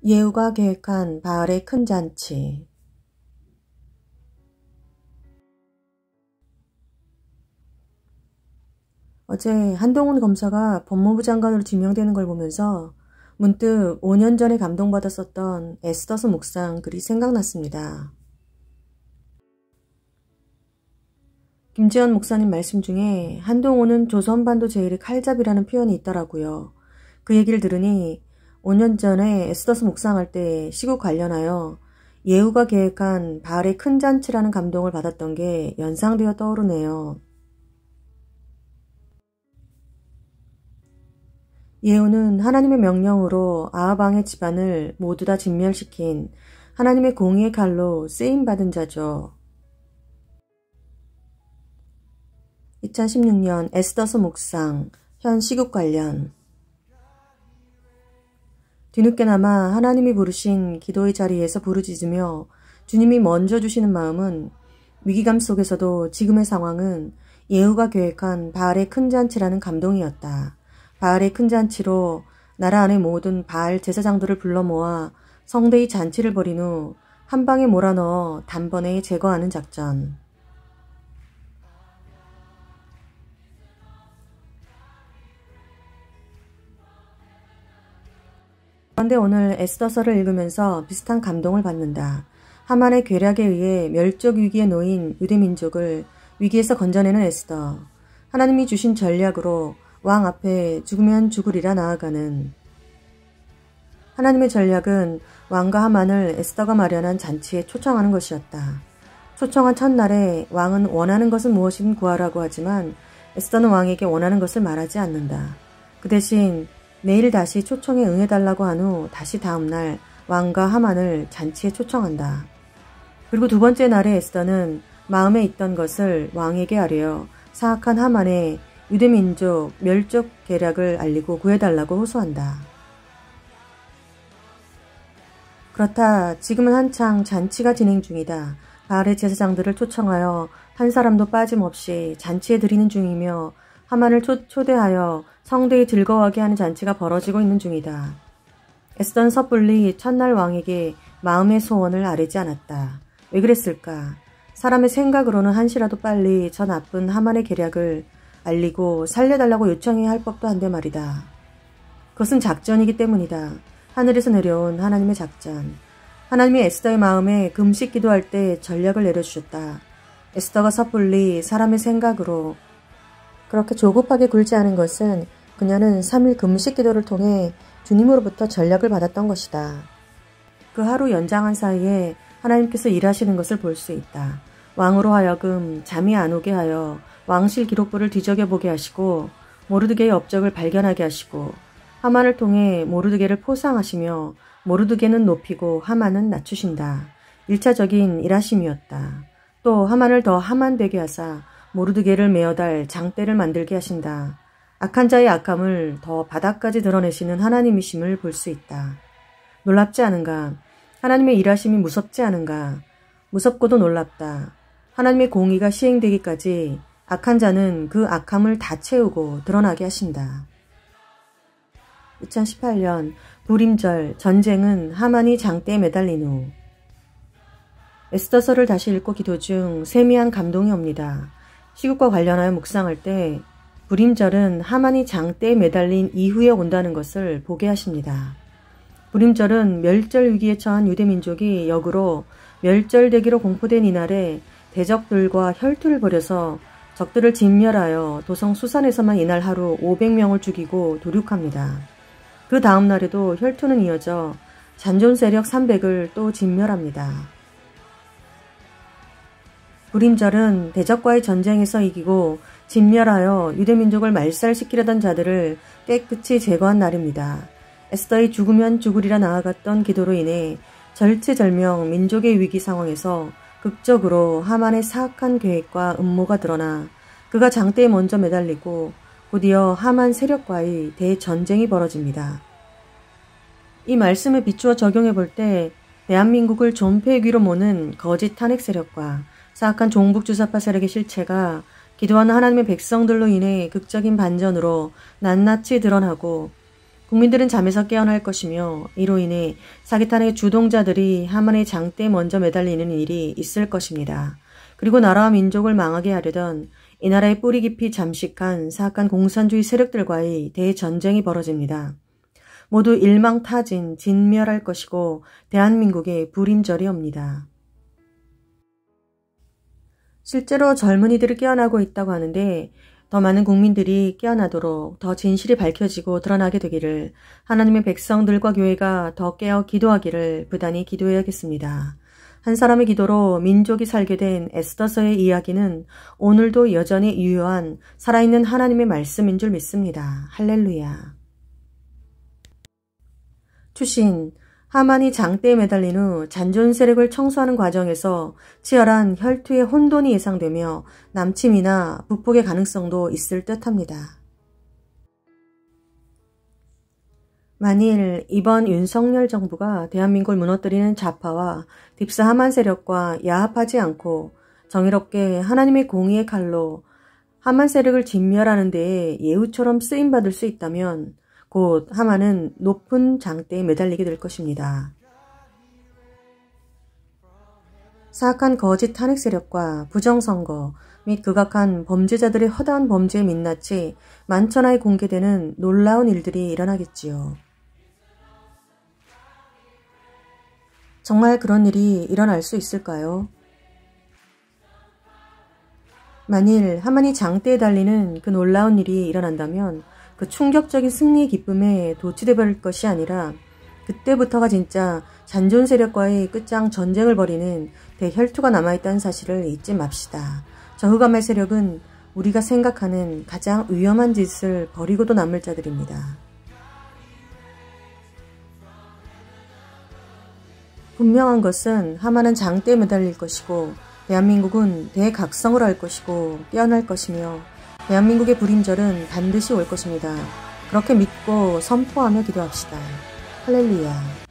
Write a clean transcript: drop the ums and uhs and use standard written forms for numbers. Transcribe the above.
예후가 계획한 바알의 큰 잔치. 어제 한동훈 검사가 법무부 장관으로 지명되는 걸 보면서 문득 5년 전에 감동받았었던 에스더스 묵상 글이 생각났습니다. 김지현 목사님 말씀 중에 한동훈은 조선반도 제일의 칼잡이라는 표현이 있더라고요. 그 얘기를 들으니 5년 전에 에스더스 묵상할 때 시국 관련하여 예후가 계획한 바알의 큰 잔치라는 감동을 받았던 게 연상되어 떠오르네요. 예후는 하나님의 명령으로 아합 왕의 집안을 모두 다 진멸시킨 하나님의 공의의 칼로 쓰임받은 자죠. 2016년 에스더스 묵상, 현 시국 관련. 뒤늦게나마 하나님이 부르신 기도의 자리에서 부르짖으며 주님이 먼저 주시는 마음은 위기감 속에서도 지금의 상황은 예후가 계획한 바알의 큰 잔치라는 감동이었다. 바알의 큰 잔치로 나라 안의 모든 바알 제사장들을 불러 모아 성대의 잔치를 벌인 후 한 방에 몰아넣어 단번에 제거하는 작전. 그런데 오늘 에스더서를 읽으면서 비슷한 감동을 받는다. 하만의 괴략에 의해 멸족 위기에 놓인 유대민족을 위기에서 건져내는 에스더. 하나님이 주신 전략으로 왕 앞에 죽으면 죽으리라 나아가는. 하나님의 전략은 왕과 하만을 에스더가 마련한 잔치에 초청하는 것이었다. 초청한 첫날에 왕은 원하는 것은 무엇이든 구하라고 하지만 에스더는 왕에게 원하는 것을 말하지 않는다. 그 대신 내일 다시 초청에 응해달라고 한 후 다시 다음날 왕과 하만을 잔치에 초청한다. 그리고 두 번째 날에 에스더는 마음에 있던 것을 왕에게 아뢰어 사악한 하만의 유대민족 멸족 계략을 알리고 구해달라고 호소한다. 그렇다. 지금은 한창 잔치가 진행 중이다. 바알의 제사장들을 초청하여 한 사람도 빠짐없이 잔치에 드리는 중이며 하만을 초대하여 성대에 즐거워하게 하는 잔치가 벌어지고 있는 중이다. 에스더는 섣불리 첫날 왕에게 마음의 소원을 아뢰지 않았다. 왜 그랬을까? 사람의 생각으로는 한시라도 빨리 저 나쁜 하만의 계략을 알리고 살려달라고 요청해야 할 법도 한데 말이다. 그것은 작전이기 때문이다. 하늘에서 내려온 하나님의 작전. 하나님이 에스더의 마음에 금식 기도할 때 전략을 내려주셨다. 에스더가 섣불리 사람의 생각으로 그렇게 조급하게 굴지 않은 것은 그녀는 3일 금식 기도를 통해 주님으로부터 전략을 받았던 것이다. 그 하루 연장한 사이에 하나님께서 일하시는 것을 볼 수 있다. 왕으로 하여금 잠이 안 오게 하여 왕실 기록부를 뒤적여보게 하시고 모르드게의 업적을 발견하게 하시고 하만을 통해 모르드게를 포상하시며 모르드게는 높이고 하만은 낮추신다. 1차적인 일하심이었다. 또 하만을 더 하만되게 하사 모르드게를 메어달 장대를 만들게 하신다. 악한 자의 악함을 더 바닥까지 드러내시는 하나님이심을 볼 수 있다. 놀랍지 않은가? 하나님의 일하심이 무섭지 않은가? 무섭고도 놀랍다. 하나님의 공의가 시행되기까지 악한 자는 그 악함을 다 채우고 드러나게 하신다. 2018년 불임절 전쟁은 하만이 장대에 매달린 후. 에스더서를 다시 읽고 기도 중 세미한 감동이 옵니다. 시국과 관련하여 묵상할 때 불임절은 하만이 장대에 매달린 이후에 온다는 것을 보게 하십니다. 불임절은 멸절 위기에 처한 유대민족이 역으로 멸절되기로 공포된 이날에 대적들과 혈투를 벌여서 적들을 진멸하여 도성 수산에서만 이날 하루 500명을 죽이고 도륙합니다. 그 다음 날에도 혈투는 이어져 잔존 세력 300을 또 진멸합니다. 불임절은 대적과의 전쟁에서 이기고 진멸하여 유대민족을 말살시키려던 자들을 깨끗이 제거한 날입니다. 에스더의 죽으면 죽으리라 나아갔던 기도로 인해 절체절명 민족의 위기 상황에서 극적으로 하만의 사악한 계획과 음모가 드러나 그가 장대에 먼저 매달리고 곧이어 하만 세력과의 대전쟁이 벌어집니다. 이 말씀을 비추어 적용해 볼 때 대한민국을 존폐위기로 모는 거짓 탄핵 세력과 사악한 종북주사파 세력의 실체가 기도하는 하나님의 백성들로 인해 극적인 반전으로 낱낱이 드러나고 국민들은 잠에서 깨어날 것이며 이로 인해 사기탄의 주동자들이 하만의 장대에 먼저 매달리는 일이 있을 것입니다. 그리고 나라와 민족을 망하게 하려던 이 나라의 뿌리 깊이 잠식한 사악한 공산주의 세력들과의 대전쟁이 벌어집니다. 모두 일망타진, 진멸할 것이고 대한민국의 불임절이 옵니다. 실제로 젊은이들이 깨어나고 있다고 하는데 더 많은 국민들이 깨어나도록 더 진실이 밝혀지고 드러나게 되기를 하나님의 백성들과 교회가 더 깨어 기도하기를 부단히 기도해야겠습니다. 한 사람의 기도로 민족이 살게 된 에스더서의 이야기는 오늘도 여전히 유효한 살아있는 하나님의 말씀인 줄 믿습니다. 할렐루야. 추신, 하만이 장대에 매달린 후 잔존 세력을 청소하는 과정에서 치열한 혈투의 혼돈이 예상되며 남침이나 북폭의 가능성도 있을 듯합니다. 만일 이번 윤석열 정부가 대한민국을 무너뜨리는 좌파와 딥스 하만 세력과 야합하지 않고 정의롭게 하나님의 공의의 칼로 하만 세력을 진멸하는 데에 예우처럼 쓰임받을 수 있다면 곧 하만은 높은 장대에 매달리게 될 것입니다. 사악한 거짓 탄핵 세력과 부정선거 및 극악한 범죄자들의 허다한 범죄의 민낯이 만천하에 공개되는 놀라운 일들이 일어나겠지요. 정말 그런 일이 일어날 수 있을까요? 만일 하만이 장대에 달리는 그 놀라운 일이 일어난다면 그 충격적인 승리의 기쁨에 도취돼 버릴 것이 아니라 그때부터가 진짜 잔존 세력과의 끝장 전쟁을 벌이는 대혈투가 남아있다는 사실을 잊지 맙시다. 저 흑암의 세력은 우리가 생각하는 가장 위험한 짓을 벌이고도 남을 자들입니다. 분명한 것은 하만은 장대에 매달릴 것이고 대한민국은 대각성을 할 것이고 깨어날 것이며 대한민국의 불임절은 반드시 올 것입니다. 그렇게 믿고 선포하며 기도합시다. 할렐루야.